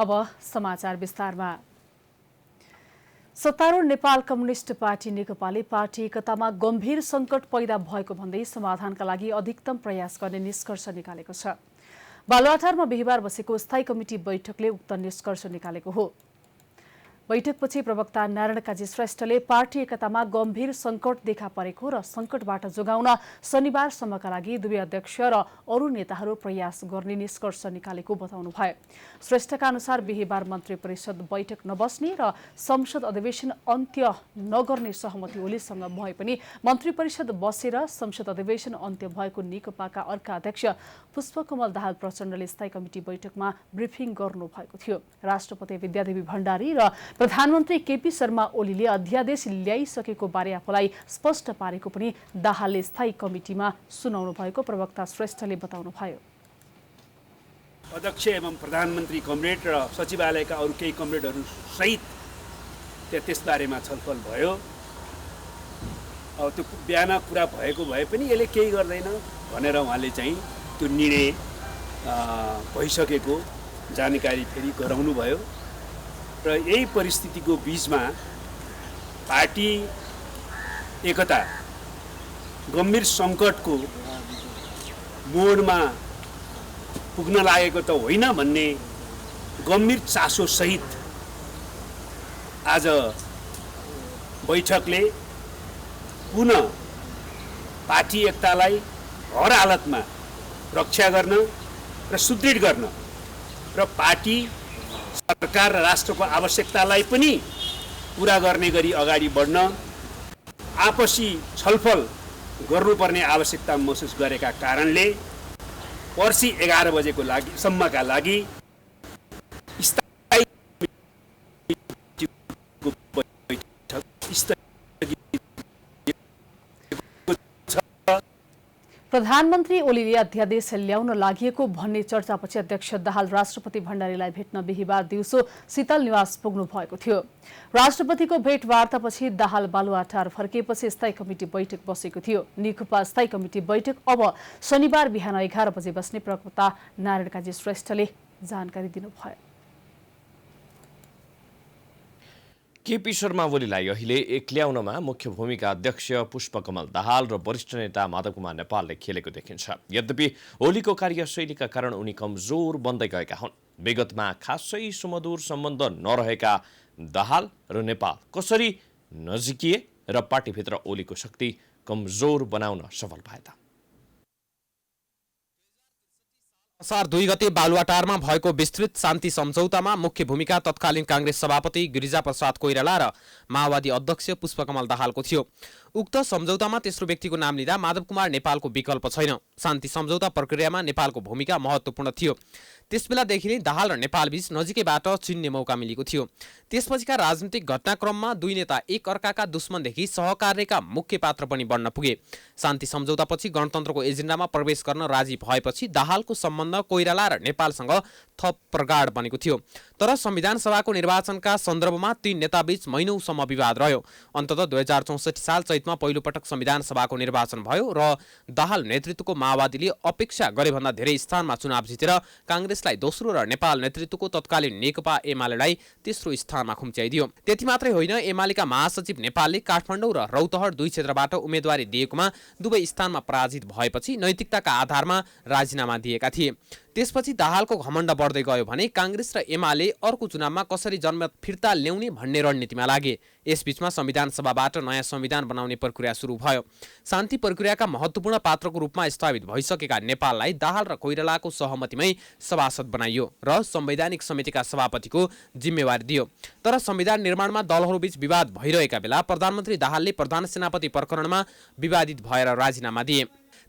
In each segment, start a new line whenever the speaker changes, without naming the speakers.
अब समाचार विस्तारमा। सत्तारूढ नेपाल कम्युनिस्ट पार्टी नेकपाले पार्टी एकतामा गम्भीर संकट पैदा भएको भन्दै समाधानका लागि अधिकतम प्रयास गर्ने निष्कर्ष निकालेको छ। बालुवाटारमा बिहिबार बसेको स्थायी कमिटी बैठकले उक्त निष्कर्ष निकालेको हो। बैठकपछि प्रवक्ता नारायण काजी श्रेष्ठले पार्टी एकतामा गम्भीर संकट देखा परेको र संकटबाट जोगाउन शनिबारसम्मका लागि दुवै अध्यक्ष र अरू नेताहरू प्रयास गर्ने निष्कर्ष निकालेको बताउनुभयो। श्रेष्ठका अनुसार बिहिबार मन्त्री परिषद बैठक नबस्ने र संसद अधिवेशन अन्त्य नगर्ने सहमति ओलीसँग भए पनि मन्त्री परिषद बसेर संसद अधिवेशन अन्त्य भएको नेकपाका अर्का अध्यक्ष पुष्पकमल दाहाल प्रचण्डले स्थायी कमिटी बैठकमा ब्रिफिङ गर्नुभएको थियो। राष्ट्रपति विद्यादेवी भण्डारी र प्रधानमन्त्री केपी शर्मा ओलीले अध्यादेश ल्याइसकेको बारे आफूलाई स्पष्ट पारेको पनि दाहालले स्थायी कमिटीमा सुनाउनु भएको प्रवक्ता श्रेष्ठले बताउनुभयो।
अध्यक्ष एवं प्रधानमन्त्री कमरेड र सचिवालयका अरू केही कमरेडहरू सहित त्यसबारेमा छलफल भयो। अब त्यो बिहान कुरा भएको भए पनि यसले केही गर्दैन भनेर उहाँले चाहिँ त्यो निर्णय भइसकेको जानकारी फेरि गराउनु भयो र यही परिस्थितिको बीचमा पार्टी एकता गम्भीर सङ्कटको मोडमा पुग्न लागेको त होइन भन्ने गम्भीर चासो सहित आज बैठकले पुनः पार्टी एकतालाई हर हालतमा रक्षा गर्न र सुदृढ गर्न र पार्टी सरकार र राष्ट्रको आवश्यकतालाई पनि पूरा गर्ने गरी अगाडि बढ्न आपसी छलफल गर्नुपर्ने आवश्यकता महसुस गरेका कारणले पर्सि 11 बजेको सम्मका लागि
प्रधानमन्त्री ओलीले अध्यादेश ल्याउन लागिएको भन्ने चर्चापछि अध्यक्ष दाहाल राष्ट्रपति भण्डारीलाई भेट्न बिहिबार दिउँसो शीतल निवास पुग्नु भएको थियो। राष्ट्रपतिको भेटवार्तापछि दाहाल बालुवाटार फर्किएपछि स्थायी कमिटी बैठक बसेको थियो। नेकपा स्थायी कमिटी बैठक अब शनिबार बिहान 11 बजे बस्ने प्रवक्ता नारायण काजी श्रेष्ठले जानकारी दिनुभयो।
केपी शर्मा ओलीलाई अहिले एक्ल्याउनमा मुख्य भूमिका अध्यक्ष पुष्पकमल दाहाल र वरिष्ठ नेता माधव कुमार नेपालले खेलेको देखिन्छ। यद्यपि ओलीको कार्यशैलीका कारण उनी कमजोर बन्दै गएका हुन्। विगतमा खासै सुमधुर सम्बन्ध नरहेका दाहाल र नेपाल कसरी नजिकिए र पार्टीभित्र ओलीको शक्ति कमजोर बनाउन सफल भए त?
असार 2 गते बालुवाटारमा भएको विस्तृत शान्ति सम्झौतामा मुख्य भूमिका तत्कालीन कांग्रेस सभापति गिरिजाप्रसाद कोइराला र माओवादी अध्यक्ष पुष्पकमल दाहालको थियो। उक्त सम्झौतामा तेस्रो व्यक्तिको नाम लिँदा माधव कुमार नेपालको विकल्प छैन। शान्ति सम्झौता प्रक्रियामा नेपालको भूमिका महत्त्वपूर्ण थियो। त्यसबेलादेखि नै दाहाल र नेपालबीच नजिकैबाट चिन्ने मौका मिलेको थियो। त्यसपछिका राजनीतिक घटनाक्रममा दुई नेता एक अर्काका दुश्मनदेखि सहकार्यका मुख्य पात्र पनि बन्न पुगे। शान्ति सम्झौतापछि गणतन्त्रको एजेन्डामा प्रवेश गर्न राजी भएपछि दाहालको सम्बन्ध कोइराला र नेपालसँग थप प्रगाढ बनेको थियो। तर संविधान सभाको निर्वाचनका सन्दर्भमा तीन नेताबीच महिनौसम्म विवाद रह्यो। अन्ततः 2064 साल चैतमा पहिलोपटक संविधान सभाको निर्वाचन भयो र दाहाल नेतृत्वको माओवादीले अपेक्षा गरेभन्दा धेरै स्थानमा चुनाव जितेर कांग्रेसलाई दोस्रो र नेपाल नेतृत्वको तत्कालीन नेकपा एमालेलाई तेस्रो स्थानमा खुम्च्याइदियो। त्यति मात्रै होइन, एमालेका महासचिव नेपालले काठमाडौँ र रौतहट दुई क्षेत्रबाट उम्मेदवारी दिएकोमा दुवै स्थानमा पराजित भएपछि नैतिकताका आधारमा राजीनामा दिएका थिए। त्यसपछि दाहालको घमण्ड बढ्दै गयो भने कांग्रेस र एमाले अर्को चुनावमा कसरी जनमत फिर्ता ल्याउने भन्ने रणनीतिमा लागे। यसबीचमा संविधान सभाबाट नयाँ संविधान बनाउने प्रक्रिया सुरु भयो। शान्ति प्रक्रियाका महत्त्वपूर्ण पात्रको रूपमा स्थापित भइसकेका नेपाललाई दाहाल र कोइरालाको सहमतिमै सभासद बनाइयो र संवैधानिक समितिका सभापतिको जिम्मेवारी दियो। तर संविधान निर्माणमा दलहरूबीच विवाद भइरहेका बेला प्रधानमन्त्री दाहालले प्रधान सेनापति प्रकरणमा विवादित भएर राजीनामा दिए।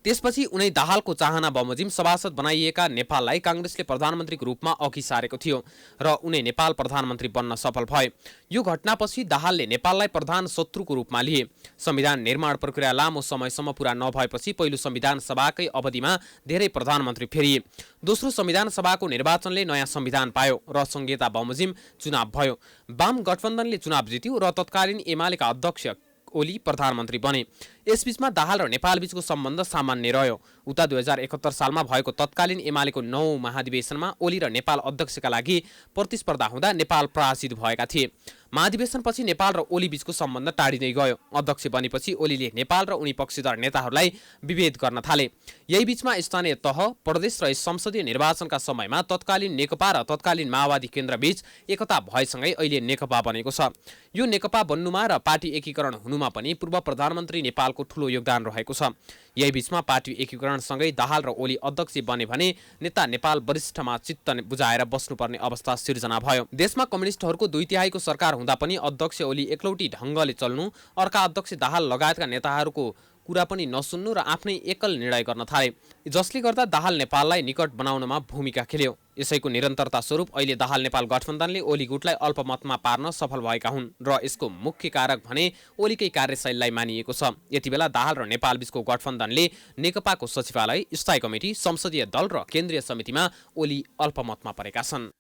त्यसपछि उनै दाहालको चाहना बमोजिम सभासद बनाइएका नेपाललाई कांग्रेसले प्रधानमन्त्रीको रूपमा अघि सारेको थियो र उनै नेपाल प्रधानमन्त्री बन्न सफल भए। यो घटनापछि दाहालले नेपाललाई प्रधान शत्रुको रूपमा लिए। संविधान निर्माण प्रक्रिया लामो समयसम्म पूरा नभएपछि पहिलो संविधान सभाकै अवधिमा धेरै प्रधानमन्त्री फेरिए। दोस्रो संविधान सभाको निर्वाचनले नयाँ संविधान पायो र संहिता बमोजिम चुनाव भयो। वाम गठबन्धनले चुनाव जित्यो र तत्कालीन एमालेका अध्यक्ष ओली प्रधानमन्त्री बने। यसबीचमा दाहाल र नेपाल बीचको सम्बन्ध सामान्य रह्यो। उता 2071 सालमा भएको तत्कालीन एमालेको 9औं महाधिवेशनमा ओली र नेपाल अध्यक्षका लागि प्रतिस्पर्धा हुँदा नेपाल पराजित भएका थिए। महाधिवेशनपछि नेपाल र ओली बीचको सम्बन्ध टाढिँदै गयो। अध्यक्ष बनेपछि ओलीले नेपाल र उनी पक्षधर नेताहरूलाई विभेद गर्न थाले। यही बीचमा स्थानीय तह, प्रदेश र संसदीय निर्वाचनका समयमा तत्कालीन नेकपा र तत्कालीन माओवादी केन्द्रबीच एकता भएसँगै अहिले नेकपा बनेको छ। यो नेकपा बन्नुमा र पार्टी एकीकरण हुनुमा पनि पूर्व प्रधानमन्त्री नेपालको ठूलो योगदान रहेको छ। यही बीचमा पार्टी एकीकरणसँगै दाहाल र ओली अध्यक्ष बने भने नेता नेपाल वरिष्ठमा चित्त बुझाएर बस्नुपर्ने अवस्था सिर्जना भयो। देशमा कम्युनिस्टहरूको 2/3 सरकार हुँदा पनि अध्यक्ष ओली एकलौटी ढङ्गले चल्नु, अर्का अध्यक्ष दाहाल लगायतका नेताहरूको कुरा पनि नसुन्नु र आफ्नै एकल निर्णय गर्न थाले, जसले गर्दा दाहाल नेपाललाई निकट बनाउनमा भूमिका खेल्यो। यसैको निरन्तरता स्वरूप अहिले दाहाल नेपाल गठबन्धनले ओली गुटलाई अल्पमतमा पार्न सफल भएका हुन् र यसको मुख्य कारक भने ओलीकै कार्यशैलीलाई मानिएको छ। यति बेला दाहाल र नेपाल बीचको गठबन्धनले नेकपाको सचिवालय, स्थायी कमिटी, संसदीय दल र केन्द्रीय समितिमा ओली अल्पमतमा परेका छन्।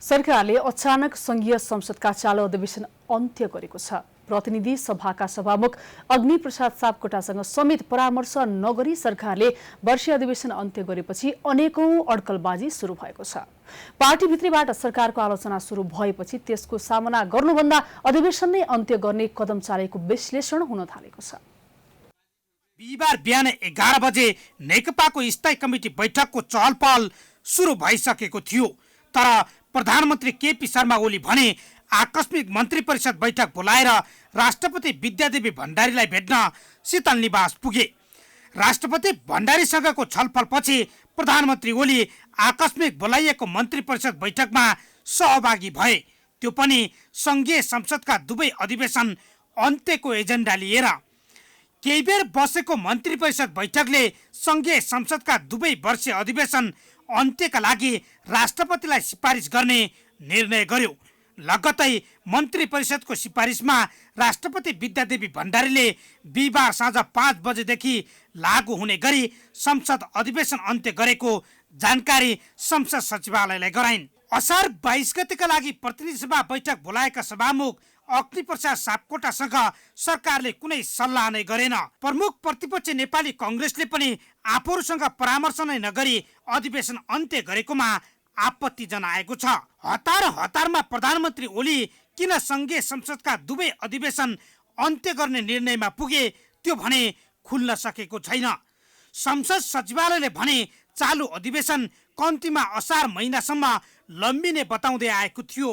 सरकारले अचानक संघीय संसदका चालु अधिवेशन अन्त्य गरेको छ। प्रतिनिधि सभाका सभामुख अग्निप्रसाद सापकोटासँग समेत परामर्श नगरी सरकारले वर्षीय अधिवेशन अन्त्य गरेपछि अनेकौं अड्कलबाजी सुरु भएको छ। पार्टीभित्रैबाट सरकारको आलोचना सुरु भएपछि त्यसको सामना गर्नुभन्दा अधिवेशन नै अन्त्य गर्ने कदम चालेको विश्लेषण हुन थालेको छ।
बिहिबार बिहान 11 बजे नेकपाको स्थायी कमिटी बैठकको चहलपहल सुरु भइसकेको थियो, तर प्रधानमन्त्री केपी शर्मा ओली भने आकस्मिक मन्त्री परिषद बैठक बोलाएर राष्ट्रपति विद्यादेवी भण्डारीलाई भेट्न शीतल निवास पुगे। राष्ट्रपति भण्डारीसँगको छलफलपछि प्रधानमन्त्री ओली आकस्मिक बोलाइएको मन्त्री परिषद बैठकमा सहभागी भए, त्यो पनि संघीय संसदका दुवै अधिवेशन अन्त्यको एजेन्डा लिएर। केही बेर बसेको मन्त्री परिषद बैठकले संघीय संसदका दुवै वर्षीय अधिवेशन अन्त्यका लागि राष्ट्रपतिलाई सिफारिस गर्ने निर्णय गर्यो। लगत्तै मन्त्री परिषदको सिफारिसमा राष्ट्रपति विद्यादेवी भण्डारीले बिहिबार साँझ 5 बजेदेखि लागू हुने गरी संसद अधिवेशन अन्त्य गरेको जानकारी संसद सचिवालयलाई गराइन्। असार 22 गतेका लागि प्रतिनिधि सभा बैठक बोलाएका सभामुख अग्निप्रसाद सापकोटासँग सरकारले कुनै सल्लाह नै गरेन। प्रमुख प्रतिपक्ष नेपाली कांग्रेसले पनि आफूहरूसँग परामर्श नै नगरी अधिवेशन अन्त्य गरेकोमा आपत्ति जनाएको छ। हतारमा प्रधानमन्त्री ओली किन संघीय संसदका दुवै अधिवेशन अन्त्य गर्ने निर्णयमा पुगे त्यो भने खुल्न सकेको छैन। संसद सचिवालयले भने चालु अधिवेशन कम्तीमा असार महिनासम्म लम्बिने बताउँदै आएको थियो।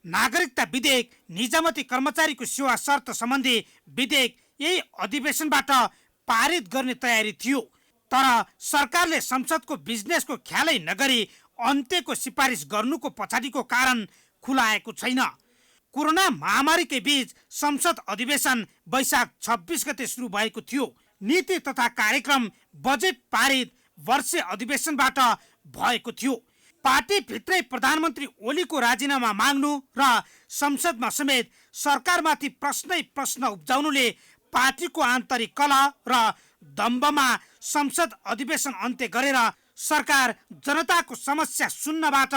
नागरिकता विधेयक, निजामती कर्मचारीको सेवा शर्त सम्बन्धी विधेयक यही अधिवेशनबाट पारित गर्ने तयारी थियो, तर सरकारले संसदको बिजनेसको ख्यालै नगरी अन्त्यको सिफारिस गर्नुको पछाडिको कारण खुलाएको छैन। कोरोना महामारीकै बीच संसद अधिवेशन वैशाख 26 गते सुरु भएको थियो। नीति तथा कार्यक्रम, बजेट पारित वर्षीय अधिवेशनबाट भएको थियो। पार्टीभित्रै प्रधानमन्त्री ओलीको राजीनामा माग्नु र संसदमा समेत सरकारमाथि प्रश्न उब्जाउनुले पार्टीको आन्तरिक कलह र दम्बमा संसद अधिवेशन अन्त्य गरेर सरकार जनताको समस्या सुन्नबाट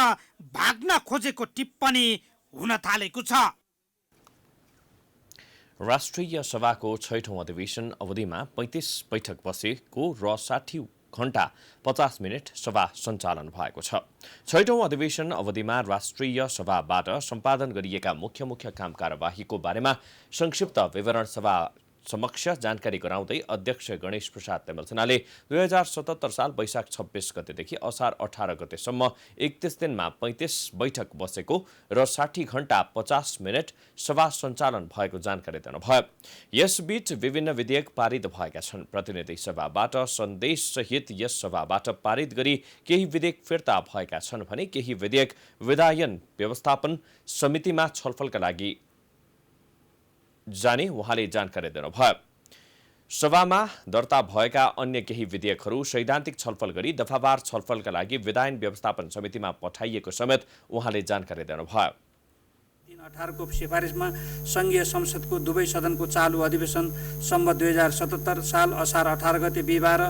भाग्न खोजेको टिप्पणी हुन थालेको छ।
राष्ट्रिय सभाको 6औं अधिवेशन अवधिमा 35 बैठक बसेको र 60 घण्टा 50 मिनट सभा सञ्चालन भएको छ। 6औं अधिवेशन अवधिमा राष्ट्रिय सभाबाट सम्पादन गरिएका मुख्य काम कारबाहीको बारेमा संक्षिप्त विवरण सभा समक्ष जानकारी गराउँदै अध्यक्ष गणेश प्रसाद तेमलसिन्हाले 2077 साल वैशाख 26 गतेदेखि असार 18 गतेसम्म 31 दिनमा 35 बैठक बसेको र 60 घण्टा 50 मिनट सभा सञ्चालन भएको जानकारी दिनुभयो। यसबीच विभिन्न विधेयक पारित भएका छन्। प्रतिनिधि सभाबाट सन्देशसहित यस सभाबाट पारित गरी केही विधेयक फिर्ता भएका छन् भने केही विधेयक विधायन व्यवस्थापन समितिमा छलफलका लागि जाने उहाँले जानकारी दिनुभयो। सभामा दर्ता भएका अन्य केही विधेयकहरू सैद्धान्तिक छलफल गरी दफावार छलफलका लागि विधायन व्यवस्थापन समितिमा पठाइएको समेत उहाँले जानकारी दिनुभयो।
18 को सिफारिसमा संघीय संसदको दुवै सदनको चालु अधिवेशन सम्बत 2077 साल असार 18 गते बिहिबार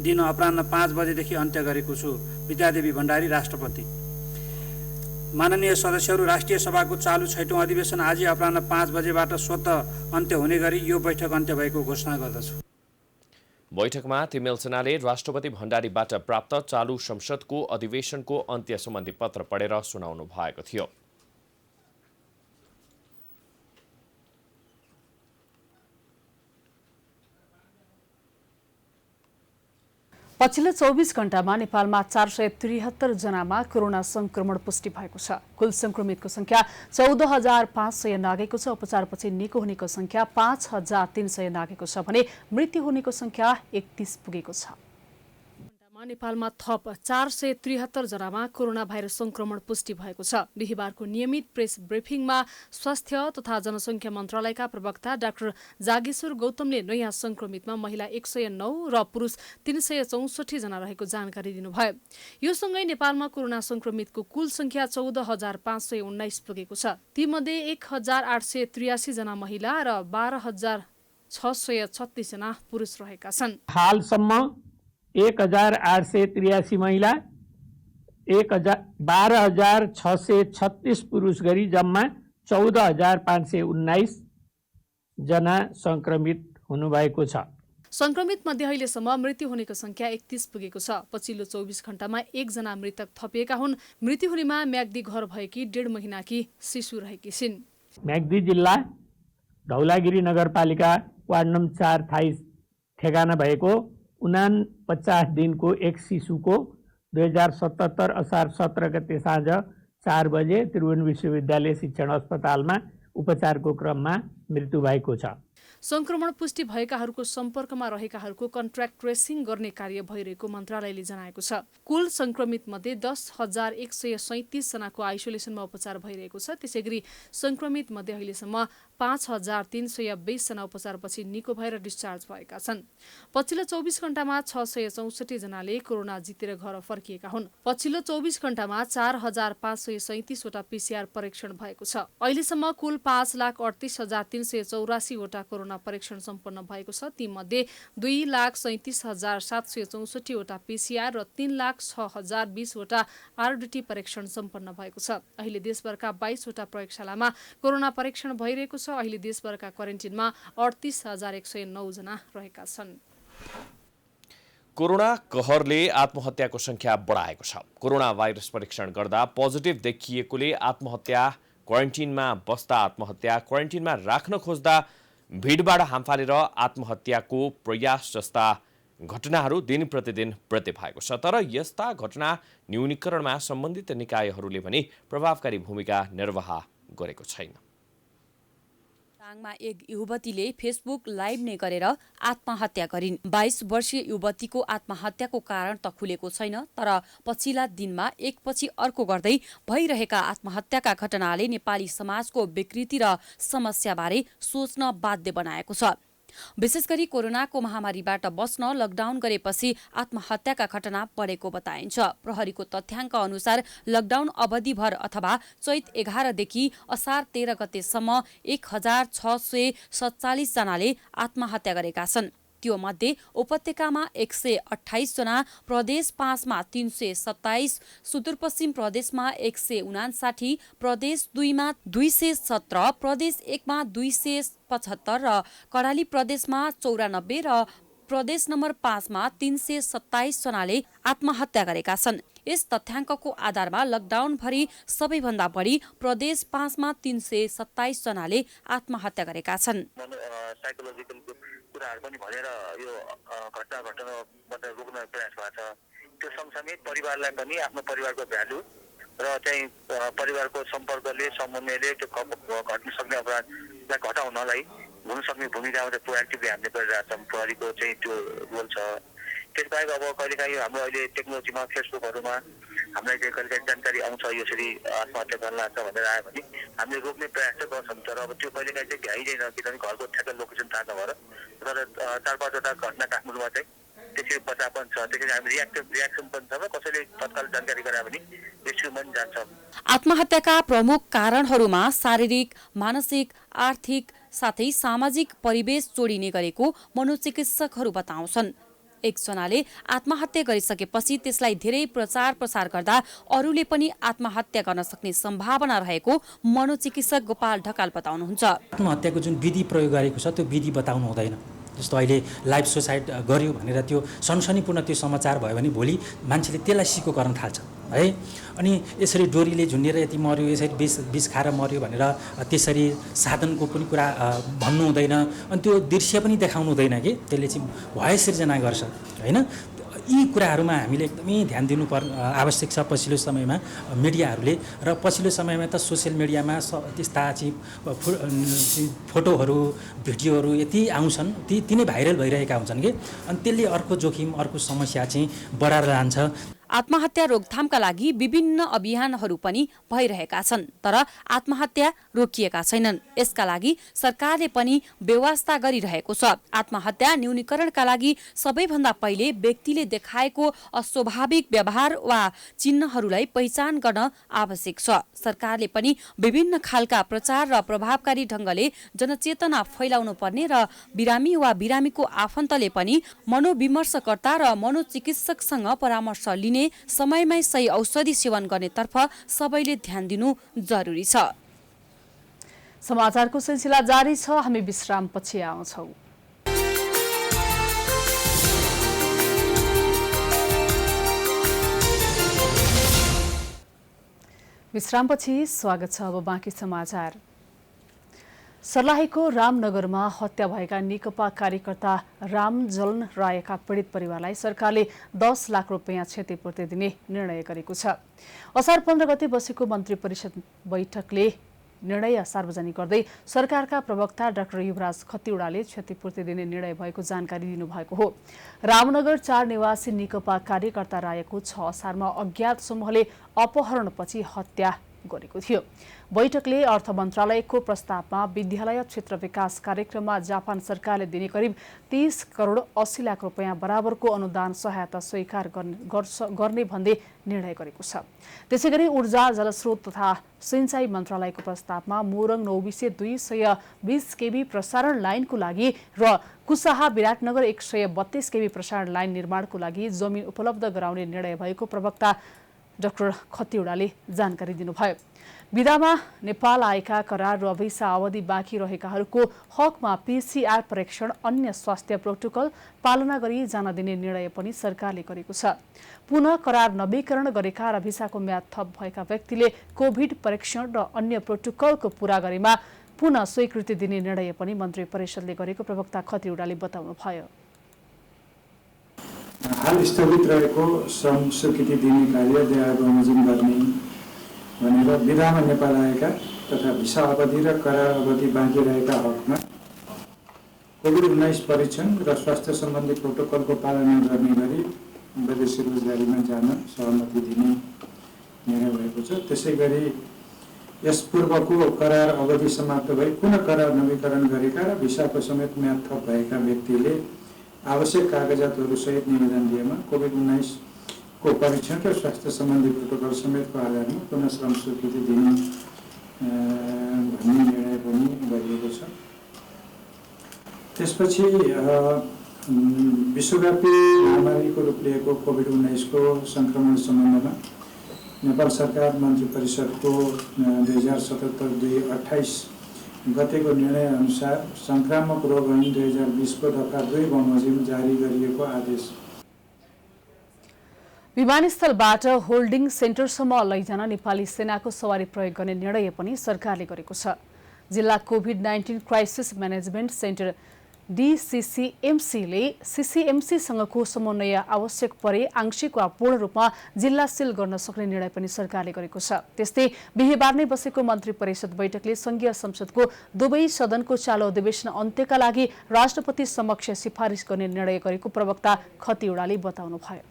दिन अपराह्न 5 बजेदेखि अन्त्य गरेको छु। विद्यादेवी भण्डारी राष्ट्रपति। माननीय सदस्यहरू, राष्ट्रिय सभाको चालु 6औं अधिवेशन आज अपराह्न 5 बजेबाट स्वतः अन्त्य हुने गरी यो बैठक अन्त्य भएको घोषणा गर्दछु।
बैठकमा तिमेल सेनाले राष्ट्रपति भण्डारीबाट प्राप्त चालु संसदको अधिवेशनको अन्त्य सम्बन्धी पत्र पढेर सुनाउनु भएको थियो।
पछिल्लो 24 घण्टामा नेपालमा 473 जनामा कोरोना संक्रमण पुष्टि भएको छ। कुल संक्रमितको संख्या 14,500 नागेको छ। उपचारपछि निको हुनेको संख्या 5,300 नागेको छ भने मृत्यु हुनेको संख्या 31 पुगेको छ। नेपालमा थप 473 जनामा कोरोना भाइरस संक्रमण पुष्टि भएको छ। बिहीबारको नियमित प्रेस ब्रिफिङमा स्वास्थ्य तथा जनसङ्ख्या मन्त्रालयका प्रवक्ता डाक्टर जागेश्वर गौतमले नयाँ संक्रमितमा महिला 109 र पुरुष 364 जना रहेको जानकारी दिनुभयो। यो सँगै नेपालमा कोरोना संक्रमितको कुल संख्या 14,519 पुगेको छ। तीमध्ये 1,883 जना महिला र 12,636 जना पुरुष रहेका छन्।
हालसम्म 1,883 महिला, 12,636 पुरुष गरी जम्मा 14,519 जना संक्रमित हुनुभएको छ।
संक्रमित मध्ये अहिलेसम्म मृत्यु हुनेको संख्या 31 पुगेको छ। पछिल्लो 24 घण्टामा 1 जना मृतक थपिएका हुन्। मृत्यु हुनेमा म्याग्दी घर भएकी 1.5 महिनाकी शिशु रहेकी छिन्।
म्याग्दी जिल्ला धौलागिरी नगरपालिका वार्ड नम्बर 4 थाइस ठेगाना भएको 49 दिनको एक शिशुको 2077 असार 17 गते साँझ 4 बजे त्रिभुवन विश्वविद्यालय शिक्षण अस्पतालमा उपचारको क्रममा मृत्यु भएको छ।
संक्रमण पुष्टि भएकाहरूको सम्पर्कमा रहेकाहरूको कन्ट्र्याक्ट ट्रेसिङ गर्ने कार्य भइरहेको मन्त्रालयले जनाएको छ। कुल संक्रमित मध्ये 10,137 जनाको आइसोलेसनमा उपचार भइरहेको छ। त्यसैगरी संक्रमित मध्ये अहिलेसम्म 5,320 जना उपचारपछि निको भएर डिस्चार्ज भएका छन्। पछिल्लो 24 घण्टामा 664 जनाले कोरोना जितेर घर फर्किएका हुन्। पछिल्लो 24 घण्टामा 4,537 वटा पीसीआर परीक्षण भएको छ। अहिलेसम्म कुल 5,38,384 वटा कोरोना परीक्षण सम्पन्न भएको छ। तीमध्ये 2,37,764 वटा पीसीआर र 3,06,020 वटा आरडीटी परीक्षण सम्पन्न भएको छ। अहिले देशभरका 22 वटा प्रयोगशालामा कोरोना परीक्षण भइरहेको छ। अहिले देशभरका क्वारेन्टिनमा 38,109 जना रहेका छन्।
कोरोना कहरले आत्महत्याको संख्या बढाएको छ। कोरोना भाइरस परीक्षण गर्दा पोजिटिभ देखिएकोले आत्महत्या, क्वारेन्टिनमा बस्दा आत्महत्या, क्वारेन्टिनमा राख्न खोज्दा भिडबाट हामफालेर आत्महत्याको प्रयास जस्ता घटनाहरू दिन प्रतिदिन वृद्धि भएको छ। तर यस्ता घटना न्यूनीकरणमा सम्बन्धित निकायहरूले पनि प्रभावकारी भूमिका निर्वाह गरेको छैन।
दाङमा एक युवतीले फेसबुक लाइभ नै गरेर आत्महत्या गरिन्। 22 वर्षीय युवतीको आत्महत्याको कारण त खुलेको छैन, तर पछिल्ला दिनमा एकपछि अर्को गर्दै भइरहेका आत्महत्याका घटनाले नेपाली समाजको विकृति र समस्याबारे सोच्न बाध्य बनाएको छ। विशेष गरी कोरोनाको महामारीबाट बस्न लकडाउन गरेपछि आत्महत्याका घटना बढेको बताइन्छ। प्रहरीको तथ्याङ्क अनुसार लकडाउन अवधिभर अथवा चैत 11 देखि असार 13 गतेसम्म 1,647 जनाले आत्महत्या गरेका छन्। त्यो मध्ये उपत्यकामा 128 जना, प्रदेश 5 मा 327, सुदूरपश्चिम प्रदेशमा 159, प्रदेश 2 मा 217, प्रदेश 1 मा 275 र कर्णाली प्रदेशमा 94 र प्रदेश नम्बर 5 मा 327 जनाले आत्महत्या गरेका छन्। यस तथ्याङ्कको आधारमा लकडाउनभरि सबैभन्दा बढी प्रदेश 5 मा 327 जनाले आत्महत्या गरेका छन्।
कुराहरू पनि भनेर यो घटना घटनाबाट रोक्न प्रयास भएको छ। त्यो सँगसँगै परिवारलाई पनि आफ्नो परिवारको भ्यालु र चाहिँ परिवारको सम्पर्कले समन्वयले त्यो घट्न सक्ने अपराधलाई घटाउनलाई हुनसक्ने भूमिकामा चाहिँ प्रोएक्टिभली हामीले गरिरहेको छौँ। प्रहरीको चाहिँ त्यो रोल छ। त्यसबाहेक अब कहिलेकाहीँ हाम्रो अहिले टेक्नोलोजीमा फेसबुकहरूमा हामीलाई चाहिँ कहिलेकाहीँ जानकारी आउँछ यसरी आत्महत्या गर्न लाग्छ भनेर आयो भने हामीले रोक्ने प्रयास चाहिँ गर्छौँ। तर अब त्यो कहिलेकाहीँ चाहिँ भ्याइँदैन, किनभने घरको ठ्याक्क लोकेसन थाहा नभएर। तर 4-5वटा घटना काठमाडौँमा चाहिँ त्यसरी बचाव पनि छ। त्यसरी हामी रियाक्सन पनि छ। कसैले तत्काल जानकारी गरायो भने रेस्क्यु पनि जान्छ।
आत्महत्याका प्रमुख कारणहरूमा शारीरिक, मानसिक, आर्थिक साथै सामाजिक परिवेश जोडिने गरेको मनोचिकित्सकहरू बताउँछन्। एकजनाले आत्महत्या गरिसकेपछि त्यसलाई धेरै प्रचार प्रसार गर्दा अरूले पनि आत्महत्या गर्न सक्ने सम्भावना रहेको मनोचिकित्सक गोपाल ढकाल बताउनुहुन्छ।
आत्महत्याको जुन विधि प्रयोग गरेको छ त्यो विधि बताउनु हुँदैन। जस्तो अहिले लाइफ सुसाइड गर्यो भनेर त्यो सनसनीपूर्ण त्यो समाचार भयो भने भोलि मान्छेले त्यसलाई सिको गर्न थाल्छ है। अनि यसरी डोरीले झुन्डेर यति मर्यो, यसरी विष खाएर मर्यो भनेर त्यसरी साधनको पनि कुरा भन्नु हुँदैन। अनि त्यो दृश्य पनि देखाउनु हुँदैन कि त्यसले चाहिँ भय सिर्जना गर्छ होइन। यी कुराहरूमा हामीले एकदमै ध्यान दिनु आवश्यक छ पछिल्लो समयमा मिडियाहरूले। र पछिल्लो समयमा त सोसियल मिडियामा त्यस्ता चाहिँ फोटोहरू भिडियोहरू यति आउँछन्, ती नै भाइरल भइरहेका हुन्छन् कि अनि त्यसले अर्को जोखिम अर्को समस्या चाहिँ बढाएर जान्छ।
आत्महत्या रोकथामका लागि विभिन्न अभियानहरू पनि भइरहेका छन्, तर आत्महत्या रोकिएका छैनन्। यसका लागि सरकारले पनि व्यवस्था गरिरहेको छ। आत्महत्या न्यूनीकरणका लागि सबैभन्दा पहिले व्यक्तिले देखाएको अस्वाभाविक व्यवहार वा चिन्हहरूलाई पहिचान गर्न आवश्यक छ। सरकारले पनि विभिन्न खालका प्रचार र प्रभावकारी ढङ्गले जनचेतना फैलाउनु पर्ने र बिरामी वा बिरामीको आफन्तले पनि मनोविमर्शकर्ता र मनोचिकित्सकसँग परामर्श लिने, समयमै सही औषधि सेवन गर्नेतर्फ सबैले ध्यान दिनु जरुरी छ।
समाचारको सिलसिला जारी छ, हामी विश्रामपछि आउँछौँ। विश्रामपछि स्वागत छ। अब बाँकी समाचार। सर्लाहीको रामनगरमा हत्या भएका नेकपा कार्यकर्ता रामजलन रायका पीडित परिवारलाई सरकारले 10 लाख रुपियाँ क्षतिपूर्ति दिने निर्णय गरेको छ। असार 15 गते बसेको मन्त्री परिषद बैठकले निर्णय सार्वजनिक गर्दै सरकारका प्रवक्ता डाक्टर युवराज खतिवड़ाले क्षतिपूर्ति दिने निर्णय भएको जानकारी दिनुभएको हो। रामनगर 4 निवासी नेकपा कार्यकर्ता रायको 6 असारमा अज्ञात समूहले अपहरणपछि हत्या गरेको थियो। बैठकले अर्थ मन्त्रालयको प्रस्तावमा विद्यालय क्षेत्र विकास कार्यक्रममा जापान सरकारले दिने करिब 30 करोड 80 लाख रुपियाँ बराबरको अनुदान सहायता स्वीकार गर्ने भन्दै निर्णय गरेको छ। त्यसैगरी ऊर्जा जलस्रोत तथा सिंचाई मन्त्रालयको प्रस्तावमा मोरङ नौबिसे 220 केबी प्रसारण लाइनको लागि र कुसाहा विराटनगर 132 केबी प्रसारण लाइन निर्माणको लागि जमिन उपलब्ध गराउने निर्णय भएको प्रवक्ता डाक्टर खतिवड़ाले जानकारी दिनुभयो। विदामा नेपाल आएका करार र भिसा अवधि बाँकी रहेकाहरूको हकमा पीसीआर परीक्षण अन्य स्वास्थ्य प्रोटोकल पालना गरी जान दिने निर्णय पनि सरकारले गरेको छ। पुनः करार नवीकरण गरेका र भिसाको म्याद थप भएका व्यक्तिले कोभिड परीक्षण र अन्य प्रोटोकलको पूरा गरेमा पुनः स्वीकृति दिने निर्णय पनि मन्त्री परिषदले गरेको प्रवक्ता खतिवड़ाले बताउनुभयो।
हाल स्थगित रहेको श्रम स्वीकृति दिने कार्य दया बमोजिम गर्ने भनेर विधामा नेपाल आएका तथा भिसा अवधि र करार अवधि बाँकी रहेका हकमा कोभिड-19 परीक्षण र स्वास्थ्य सम्बन्धी प्रोटोकलको पालना गर्ने गरी विदेशी रोजगारीमा जान सहमति दिने निर्णय भएको छ। त्यसै गरी यस पूर्वको करार अवधि समाप्त भई पुनः करार नवीकरण गरेका र भिसाको समेत म्याद थप भएका व्यक्तिले आवश्यक कागजातहरू सहित निवेदन दिएमा कोभिड-19 को परीक्षण र स्वास्थ्य सम्बन्धी प्रोटोकल समेतको आधारमा पुनः श्रम स्वीकृति दिने भन्ने निर्णय पनि गरिएको छ। त्यसपछि विश्वव्यापी महामारीको रूप लिएको कोभिड-19 को संक्रमण सम्बन्धमा नेपाल सरकार मन्त्री परिषदको 2077-2028 गतेको निर्णय अनुसार संक्रामक रोग ऐन 2020 को दफा 2 बमोजिम जारी गरिएको आदेश।
विमानस्थलबाट होल्डिङ सेन्टरसम्म लैजान नेपाली सेनाको सवारी प्रयोग गर्ने निर्णय पनि सरकारले गरेको छ। जिल्ला कोभिड-19 क्राइसिस म्यानेजमेन्ट सेन्टर DCCMCले CCMCसँगको समन्वय आवश्यक परे आंशिक वा पूर्ण रूपमा जिल्ला सिल गर्न सक्ने निर्णय पनि सरकारले गरेको छ। त्यस्तै बिहीबार नै बसेको मन्त्री परिषद बैठकले संघीय संसदको दुवै सदनको चालु अधिवेशन अन्त्यका लागि राष्ट्रपति समक्ष सिफारिस गर्ने निर्णय गरेको प्रवक्ता खतिवड़ाले बताउनुभयो।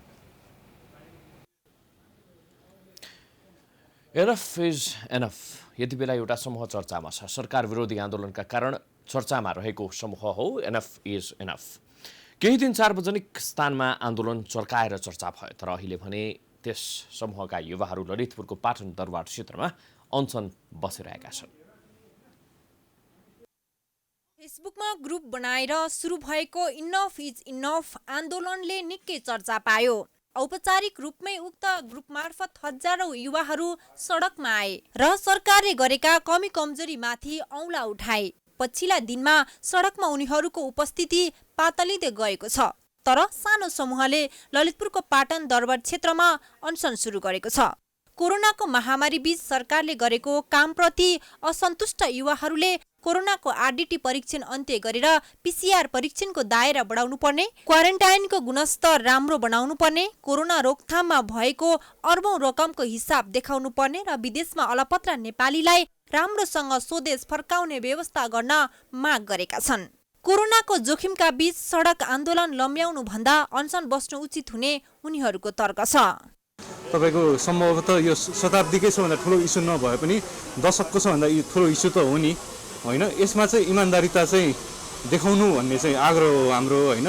एनफ इज एनफ यति बेला एउटा समूह चर्चामा छ। सरकार विरोधी आन्दोलनका कारण चर्चामा रहेको समूह हो एनफ इज एनफ। केही दिन सार्वजनिक स्थानमा आन्दोलन चर्काएर चर्चा भयो, तर अहिले भने त्यस समूहका युवाहरू ललितपुरको पाटन दरबार क्षेत्रमा अनसन बसिरहेका छन्।
फेसबुकमा ग्रुप बनाएर सुरु भएको इनफ इज इनफ आन्दोलनले निकै चर्चा पायो। औपचारिक रूपमै उक्त ग्रुप मार्फत हजारौं युवाहरू सडकमा आए र सरकारले गरेका कमी कमजोरीमाथि औँला उठाए। पछिल्ला दिनमा सडकमा उनीहरूको उपस्थिति पातलिँदै गएको छ। तर सानो समूहले ललितपुरको पाटन दरबार क्षेत्रमा अनसन सुरु गरेको छ। कोरोनाको महामारी बीच सरकारले गरेको कामप्रति असन्तुष्ट युवाहरूले कोरोनाको आरडीटी परीक्षण अन्त्य गरेर पीसीआर परीक्षणको दायरा बढाउनु पर्ने, क्वारेन्टाइनको गुणस्तर राम्रो बनाउनु पर्ने, कोरोना रोकथाममा भएको अर्बौं रकमको हिसाब देखाउनु पर्ने र विदेशमा अलपत्र नेपालीलाई राम्रोसँग स्वदेश फर्काउने व्यवस्था गर्न माग गरेका छन्। कोरोनाको जोखिमका बीच सडक आन्दोलन लम्ब्याउनु भन्दा अनसन बस्नु उचित हुने उनीहरूको तर्क छ।
तपाईको सम्भवतः यो शताब्दीकै सबभन्दा ठुलो इस्यु नभए पनि दशकको सबभन्दा ठुलो इस्यु त हो नि होइन। यसमा चाहिँ इमान्दारिता चाहिँ देखाउनु भन्ने चाहिँ आग्रह हो हाम्रो होइन।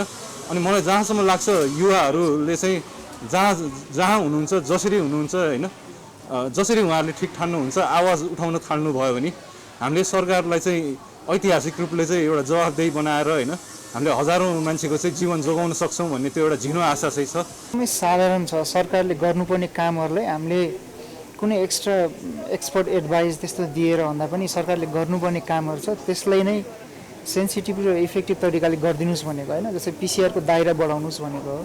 अनि मलाई जहाँसम्म लाग्छ युवाहरूले चाहिँ जहाँ हुनुहुन्छ जसरी हुनुहुन्छ होइन, जसरी उहाँहरूले ठिक ठान्नुहुन्छ आवाज उठाउन थाल्नु भयो भने हामीले सरकारलाई चाहिँ ऐतिहासिक रूपले चाहिँ एउटा जवाफदेही बनाएर होइन हामीले हजारौं मान्छेको चाहिँ जीवन जोगाउन सक्छौँ भन्ने त्यो एउटा झिनो आशा चाहिँ छ।
एकदमै साधारण छ। सरकारले गर्नुपर्ने कामहरूलाई हामीले कुनै एक्स्ट्रा एक्सपर्ट एडभाइस त्यस्तो दिएर भन्दा पनि सरकारले गर्नुपर्ने कामहरू छ त्यसलाई नै सेन्सिटिभ र इफेक्टिभ तरिकाले गरिदिनुहोस् भनेको होइन। जस्तै पीसीआरको दायरा बढाउनुहोस् भनेको हो।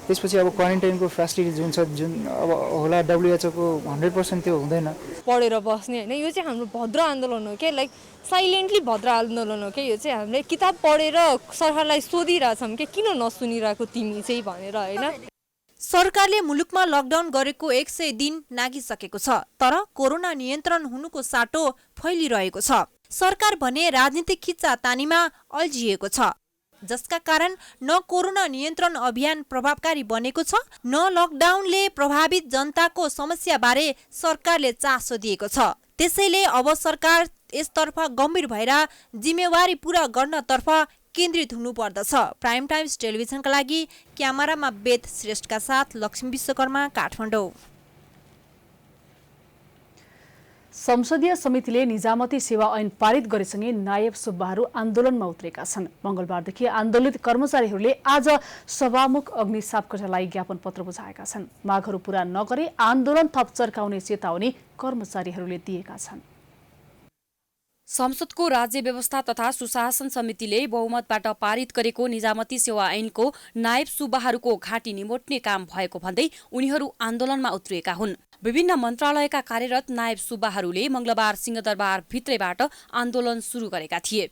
त्यसपछि अब क्वारेन्टाइनको फेसिलिटी जुन छ, जुन अब होला WHO को 100% त्यो हुँदैन।
पढेर बस्ने होइन, यो चाहिँ हाम्रो भद्र आन्दोलन हो क्या, लाइक साइलेन्टली भद्र आन्दोलन हो क्या। यो चाहिँ हामीले किताब पढेर सरकारलाई सोधिरहेछौँ कि किन नसुनिरहेको तिमी चाहिँ भनेर होइन।
सरकारले मुलुकमा लकडाउन गरेको 100 दिन नागिसकेको छ, तर कोरोना नियन्त्रण हुनुको साटो फैलिरहेको छ। सरकार भने राजनीतिक खिच्चातानीमा अल्झिएको छ, जसका कारण न कोरोना नियन्त्रण अभियान प्रभावकारी बनेको छ, न लकडाउनले प्रभावित जनताको समस्याबारे सरकारले चासो दिएको छ। त्यसैले अब सरकार यसतर्फ गम्भीर भएर जिम्मेवारी पूरा गर्नतर्फ केन्द्रित हुनुपर्दछ। प्राइम टाइम्स टेलिभिजनका लागि क्यामेरामा वेद श्रेष्ठका साथ लक्ष्मी विश्वकर्मा, काठमाडौँ।
संसदीय समितिले निजामती सेवा ऐन पारित गरेसँगै नायब सुब्बाहरू आन्दोलनमा उत्रेका छन्। मंगलबारदेखि आन्दोलित कर्मचारीहरूले आज सभामुख अग्नि सापकोटालाई ज्ञापन पत्र बुझाएका छन्। मागहरू पूरा नगरे आन्दोलन थप चर्काउने चेतावनी कर्मचारीहरूले दिएका छन्।
संसदको राज्य व्यवस्था तथा सुशासन समितिले बहुमतबाट पारित गरेको निजामती सेवा ऐनको नायब सुब्बाहरूको घाँटी निमोट्ने काम भएको भन्दै उनीहरू आन्दोलनमा उत्रिएका हुन्। विभिन्न मन्त्रालयका कार्यरत नायब सुब्बाहरूले मंगलबार सिंहदरबार भित्रैबाट आन्दोलन सुरु गरेका थिए।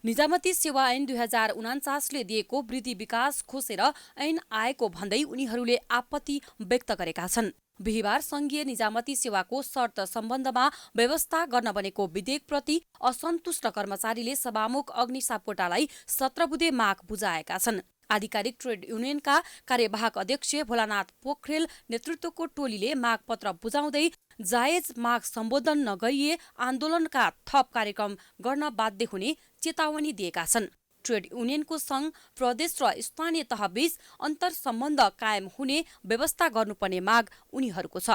निजामती सेवा ऐन 2049 ले दिएको वृद्धि विकास खोसेर ऐन आएको भन्दै उनीहरूले आपत्ति व्यक्त गरेका छन्। बिहिबार संघीय निजामती सेवाको शर्त सम्बन्धमा व्यवस्था गर्न बनेको विधेयकप्रति असन्तुष्ट कर्मचारीले सभामुख अग्नि सापकोटालाई 17 बुँदे माग बुझाएका छन्। आधिकारिक ट्रेड युनियनका कार्यवाहक अध्यक्ष भोलानाथ पोखरेल नेतृत्वको टोलीले मागपत्र बुझाउँदै जायज माग सम्बोधन नगरिए आन्दोलनका थप कार्यक्रम गर्न बाध्य हुने चेतावनी दिएका छन्। ट्रेड युनियनको संघ प्रदेश र स्थानीय तहबीच अन्तर सम्बन्ध कायम हुने व्यवस्था गर्नुपर्ने माग उनीहरूको छ।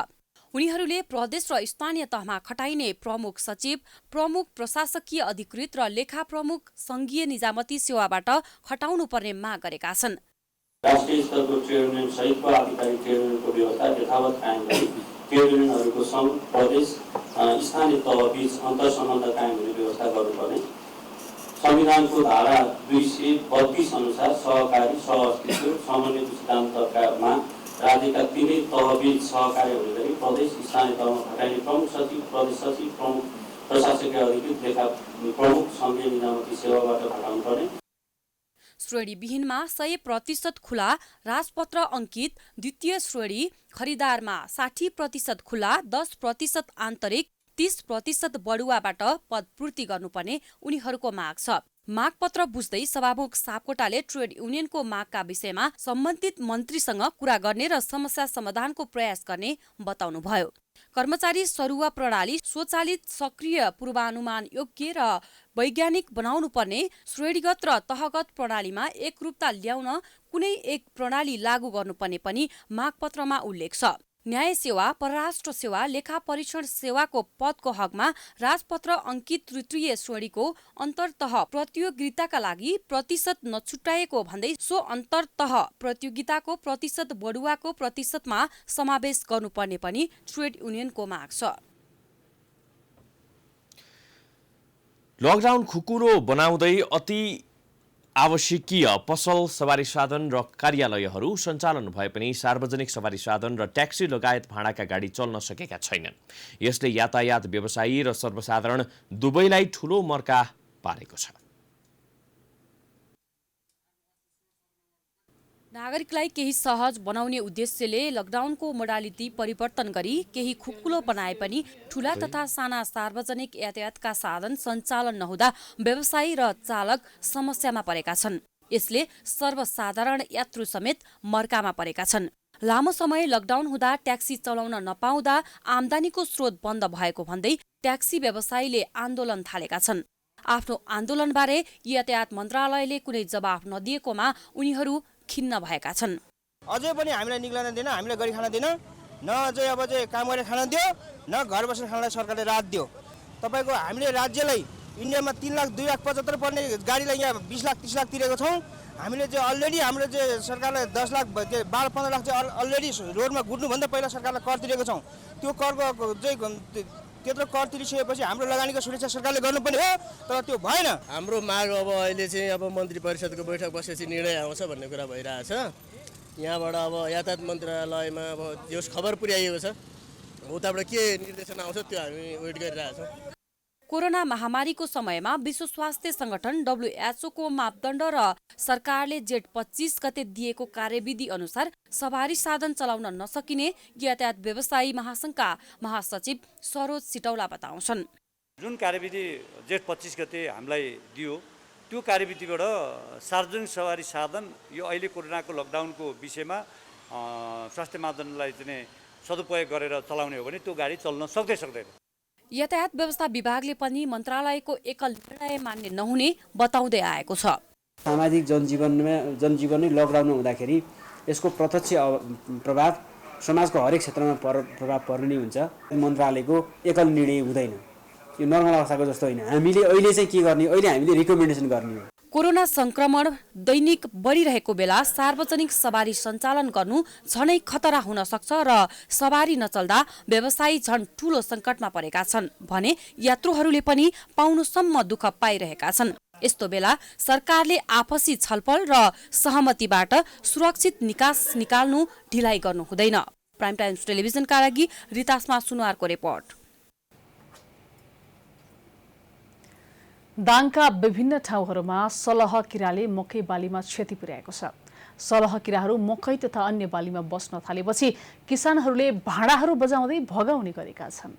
उनीहरूले प्रदेश र स्थानीय तहमा खटाइने प्रमुख सचिव, प्रमुख प्रशासकीय अधिकृत र लेखा प्रमुख संघीय निजामती सेवाबाट खटाउनु पर्ने माग गरेका छन्।
राष्ट्रिय स्तरको ट्रेड युनियन सहितको आधिकारिक ट्रेड युनियनको व्यवस्था यथावत कायम गरी ट्रेड युनियनहरूको संघ प्रदेश स्थानीय तहबीच अन्तर सम्बन्ध कायम हुने व्यवस्था गर्नुपर्ने, संविधानको धारा 232 अनुसार सहकारी सहअस्तित्व समन्वय सिद्धान्तमा राज्यका तीनै तहबीच सहकार्य हुने गरी प्रदेश स्थानीय तहमा खटाइने प्रमुख सचिव, प्रदेश सचिव, प्रमुख प्रशासकीय अधिकृत, लेखा प्रमुख संघीय निजामती सेवाबाट खटाउनु पर्ने।
श्रेणीविहीनमा 100% खुला, राजपत्र अंकित द्वितीय श्रेणी खरिदारमा 60% खुला, 10% आन्तरिक, 30% बढुवाबाट पदपूर्ति गर्नुपर्ने उनीहरूको माग छ। मागपत्र बुझ्दै सभामुख सापकोटाले ट्रेड युनियनको मागका विषयमा सम्बन्धित मन्त्रीसँग कुरा गर्ने र समस्या समाधानको प्रयास गर्ने बताउनुभयो। कर्मचारी सरुवा प्रणाली स्वचालित सक्रिय पूर्वानुमान योग्य र वैज्ञानिक बनाउनु पर्ने श्रेणीगत र तहगत प्रणालीमा एकरूपता ल्याउन कुनै एक प्रणाली लागू गर्नुपर्ने पनि मागपत्रमा उल्लेख छ। न्याय सेवा, परराष्ट्र सेवा, लेखा परीक्षण सेवाको पदको हकमा राजपत्र अङ्कित तृतीय श्रेणीको अन्तर्तह प्रतियोगिताका लागि प्रतिशत नछुट्याएको भन्दै सो अन्तर्तह प्रतियोगिताको प्रतिशत बढुवाको प्रतिशतमा समावेश गर्नुपर्ने पनि ट्रेड युनियनको माग छ।
लकडाउन खुकुरो बनाउँदै अति आवश्यकीय पसल, सवारी साधन र कार्यालयहरू सञ्चालन भए पनि सार्वजनिक सवारी साधन र ट्याक्सी लगायत भाडाका गाडी चल्न सकेका छैनन्। यसले यातायात व्यवसायी र सर्वसाधारण दुवैलाई ठूलो मर्का पारेको छ।
नागरिकलाई केही सहज बनाउने उद्देश्यले लकडाउनको मोडालिटी परिवर्तन गरी केही खुकुलो बनाए पनि ठूला तथा साना सार्वजनिक यातायातका साधन सञ्चालन नहुँदा व्यवसायी र चालक समस्यामा परेका छन्। यसले सर्वसाधारण यात्रु समेत मर्कामा परेका छन्। लामो समय लकडाउन हुँदा ट्याक्सी चलाउन नपाउँदा आम्दानीको स्रोत बन्द भएको भन्दै ट्याक्सी व्यवसायीले आन्दोलन थालेका छन्। आफ्नो आन्दोलनबारे यातायात मन्त्रालयले कुनै जवाफ नदिएकोमा उनीहरू खिन्न भएका छन्।
अझै पनि हामीलाई निक्लन दिएन, हामीलाई गरी खान दिएन, न अझै अब चाहिँ काम गरेर खान दियो, न घर बसेर खानलाई सरकारले राहत दियो। तपाईँको हामीले राज्यलाई इन्डियामा 3 लाख 2 लाख 75 पर्ने गाडीलाई यहाँ 20 लाख 30 लाख तिरेको छौँ। हामीले चाहिँ अलरेडी हाम्रो चाहिँ सरकारलाई 10 लाख 12-15 लाख चाहिँ अलरेडी रोडमा गुड्नुभन्दा पहिला सरकारलाई कर तिरेको छौँ। त्यो करको चाहिँ त्यत्रो कर तिरिसकेपछि हाम्रो लगानीको सुरक्षा सरकारले गर्नुपर्ने हो, तर त्यो भएन।
हाम्रो माग अब अहिले चाहिँ अब मन्त्री परिषदको बैठक बसेपछि निर्णय आउँछ भन्ने कुरा भइरहेछ। यहाँबाट अब यातायात मन्त्रालयमा अब यस खबर पुर्याइएको छ, उताबाट के निर्देशन आउँछ त्यो हामी वेट गरिरहेछौँ।
कोरोना महामारीको समयमा विश्व स्वास्थ्य संगठन WHO को मापदण्ड र सरकारले जेठ 25 गते दिएको कार्यविधि अनुसार सवारी साधन चलाउन नसकिने यातायात व्यवसायी महासंघका महासचिव सरोज सिटौला बताउँछन्।
जुन कार्यविधि जेठ 25 गते हामीलाई दियो त्यो कार्यविधिबाट सार्वजनिक सवारी साधन यो अहिले कोरोनाको लकडाउनको विषयमा स्वास्थ्य मापदण्डलाई चाहिँ सदुपयोग गरेर चलाउने हो भने त्यो गाडी चल्न सक्दैन।
यातायात व्यवस्था विभागले पनि मन्त्रालयको एकल निर्णय मान्ने नहुने बताउँदै आएको छ।
सामाजिक जनजीवनै लकडाउन हुँदाखेरि यसको प्रत्यक्ष प्रभाव समाजको हरेक क्षेत्रमा प्रभाव पर्ने हुन्छ। मन्त्रालयको एकल निर्णय हुँदैन, यो नर्मल अवस्थाको जस्तो होइन। हामीले अहिले चाहिँ के गर्ने, अहिले हामीले रिकमेन्डेसन गर्ने हो।
कोरोना संक्रमण दैनिक बढिरहेको बेला सार्वजनिक सवारी सञ्चालन गर्नु झनै खतरा हुन सक्छ र सवारी नचल्दा व्यवसायी झन् ठूलो सङ्कटमा परेका छन् भने यात्रुहरूले पनि पाउनुसम्म दुःख पाइरहेका छन्। यस्तो बेला सरकारले आपसी छलफल र सहमतिबाट सुरक्षित निकास निकाल्नु ढिलाइ गर्नु हुँदैन। प्राइम टाइम्स टेलिभिजनका लागि रितास्मा सुनवारको रिपोर्ट।
दाङका विभिन्न ठाउँहरूमा सलह किराले मकै बालीमा क्षति पुर्याएको छ। सलह किराहरू मकै तथा अन्य बालीमा बस्न थालेपछि किसानहरूले भाँडाहरू बजाउँदै भगाउने गरेका छन्।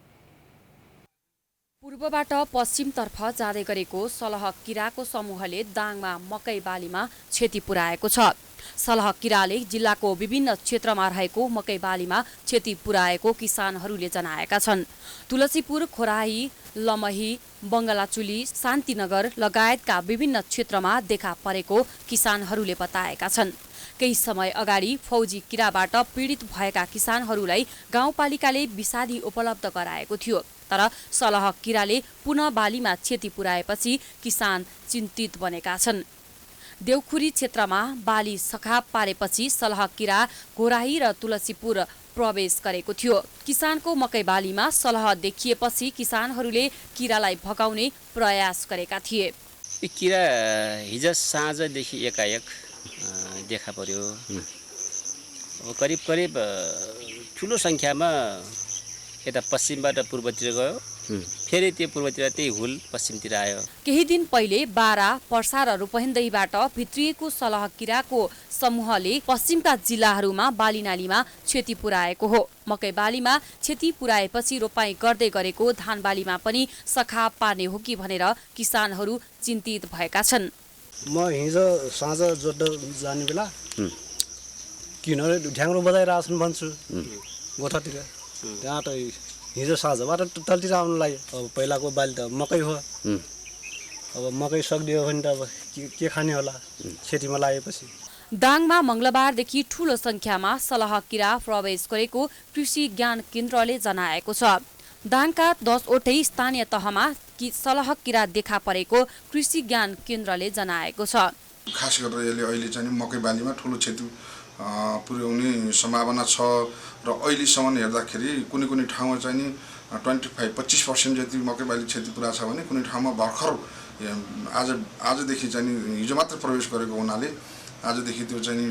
पूर्वबाट पश्चिमतर्फ जाँदै गरेको सलह किराको समूहले दाङमा मकै बालीमा क्षति पुर्याएको छ। सलह किराले जिल्लाको विभिन्न क्षेत्रमा रहेको मकै बालीमा क्षति पुर्याएको किसानहरूले जनाएका छन्। तुलसीपुर, खोराही, लमही, बङ्गलाचुली, शान्तिनगर लगायतका विभिन्न क्षेत्रमा देखा परेको किसानहरूले बताएका छन्। केही समय अगाडि फौजी किराबाट पीडित भएका किसानहरूलाई गाउँपालिकाले विषादी उपलब्ध गराएको थियो, तर सलह किराले पुनः बालीमा क्षति पुर्याएपछि किसान चिन्तित बनेका छन्। देउखुरी क्षेत्रमा बाली सखाप पारेपछि सलह किरा घोराही र तुलसीपुर प्रवेश गरेको थियो। किसानको मकै बालीमा सलह देखिएपछि किसानहरूले किरालाई भगाउने प्रयास गरेका थिए।
किरा हिजो साँझदेखि एकाएक देखा पर्यो। अब करिब ठुलो सङ्ख्यामा यता पश्चिमबाट पूर्वतिर गयो, फेरि त्यो पूर्वतिर त्यही हुल पश्चिमतिर आयो।
केही दिन पहिले बारा, पर्सा र रूपन्देहीबाट भित्रिएको सलह किराको समूहले पश्चिमका जिल्लाहरूमा बालीनालीमा क्षति पुर्याएको हो। मकै बालीमा क्षति पुर्याएपछि रोपाई गर्दै गरेको धान बालीमा पनि सखाप पार्ने हो कि भनेर किसानहरू चिन्तित भएका छन्।
म हिजो साँझ जोड्न जाने बेला किनभने ढ्याङ्ग्रो बजाइरहेछन् भन्छु गोठातिर, त्यहाँ त हिजो साँझबाट टल्टिएर आउनु लाग्यो। अब पहिलाको बाली त मकै हो, अब मकै सकिदियो भने त अब के खाने होला खेतीमा लागेपछि।
दाङमा मंगलबारदेखि ठूलो संख्यामा सलह किरा प्रवेश गरेको कृषि ज्ञान केन्द्रले जनाएको छ। दाङका 10 वटै स्थानीय तहमा सलह किरा देखा परेको कृषि ज्ञान केन्द्रले जनाएको छ।
खास गरेर यसले अहिले चाहिँ मकै बालीमा ठूलो क्षति पुर्याउने सम्भावना छ र अहिलेसम्म हेर्दाखेरि कुनै ठाउँमा चाहिँ 25% जति मकै बाली क्षति पुरा छ भने कुनै ठाउँमा भर्खर आजदेखि चाहिँ हिजो मात्र प्रवेश गरेको हुनाले आजदेखि त्यो चाहिँ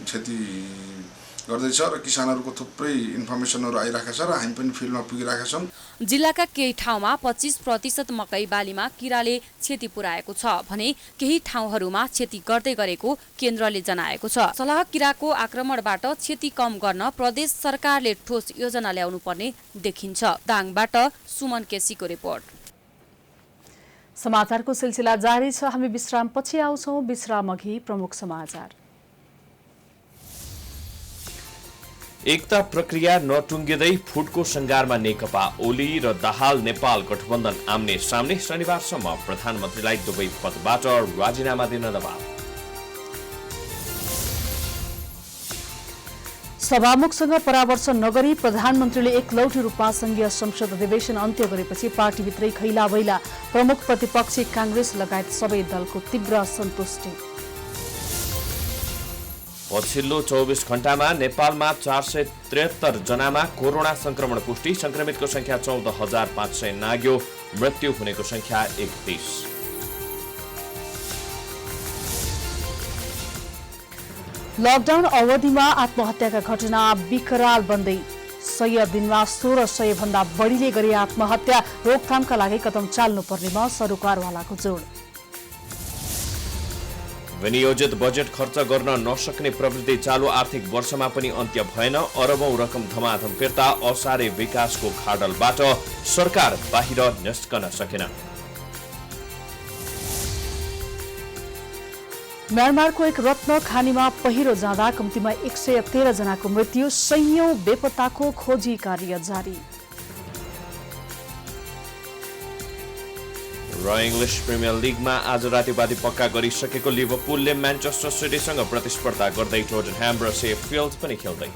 क्षति गर्दैछ र किसानहरूको थुप्रै इन्फर्मेसनहरू आइरहेको छ र हामी पनि फिल्डमा पुगिरहेका छौँ।
जिल्लाका केही ठाउँमा 25% मकै बालीमा किराले क्षति पुर्याएको छ भने केही ठाउँहरूमा क्षति गर्दै गरेको केन्द्रले जनाएको छ। सलह किराको आक्रमणबाट क्षति कम गर्न प्रदेश सरकारले ठोस योजना ल्याउनु पर्ने देखिन्छ। दाङबाट सुमन केसीको रिपोर्ट।
समाचारको सिलसिला जारी छ। हामी विश्रामपछि आउँछौँ। विश्राम अघि प्रमुख समाचार।
एकता प्रक्रिया नटुङ्गिँदै फुटको सङ्घारमा नेकपा ओली र दाहाल नेपाल गठबन्धन आम्ने सामने। शनिबारसम्म प्रधानमन्त्रीलाई दुवै पदबाट राजीनामा दिन दबाव।
सभामुखसँग परामर्श नगरी प्रधानमन्त्रीले एकलौटी रूपमा संघीय संसद अधिवेशन अन्त्य गरेपछि पार्टीभित्रै खैलाबैला। प्रमुख प्रतिपक्षी कांग्रेस लगायत सबै दलको तीव्र असन्तुष्टि।
पछिल्लो 24 घण्टामा नेपालमा 473 जनामा कोरोना संक्रमण पुष्टि। संक्रमितको संख्या 14,500 नाग्यो। मृत्यु हुनेको संख्या 31।
लकडाउन अवधिमा आत्महत्याका घटना विकराल बन्दै 100 दिनमा 1600 भन्दा बढीले गरी आत्महत्या। रोकथामका लागि कदम चाल्नुपर्नेमा सरकारवालाको जोड।
विनियोजित बजेट खर्च गर्न नसक्ने प्रवृत्ति चालू आर्थिक वर्षमा पनि अन्त्य भएन। अरबौं रकम धमाधम फिर्ता। असारे विकासको खाडलबाट सरकार बाहिर निस्कन सकेन।
म्यानमारको एक रत्न खानीमा पहिरो जाँदा कम्तीमा 113 जनाको मृत्यु। सयौं बेपत्ताको खोजी कार्य जारी।
र इङ्ग्लिस प्रिमियर लिगमा आज रातिबादी पक्का गरिसकेको लिभरपुलले म्यान्चेस्टर सिटीसँग प्रतिस्पर्धा गर्दै टोटनह्याम र सेफिल्ड पनि खेल्दै।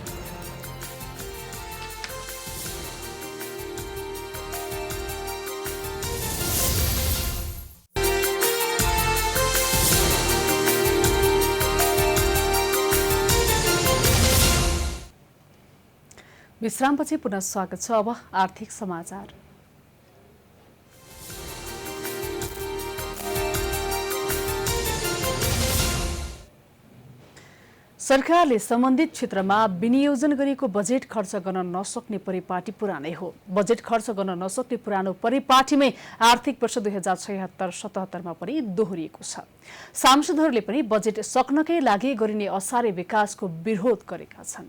विश्रामपछि पुनः स्वागत छ। अब आर्थिक समाचार। सरकारले सम्बन्धित क्षेत्रमा विनियोजन गरेको बजेट खर्च गर्न नसक्ने परिपाटी पुरानै हो। बजेट खर्च गर्न नसक्ने पुरानो परिपाटीमै आर्थिक वर्ष 2076-77 मा पनि दोहोरिएको छ। सांसदहरूले पनि बजेट सक्नकै लागि गरिने असारे विकासको विरोध गरेका छन्।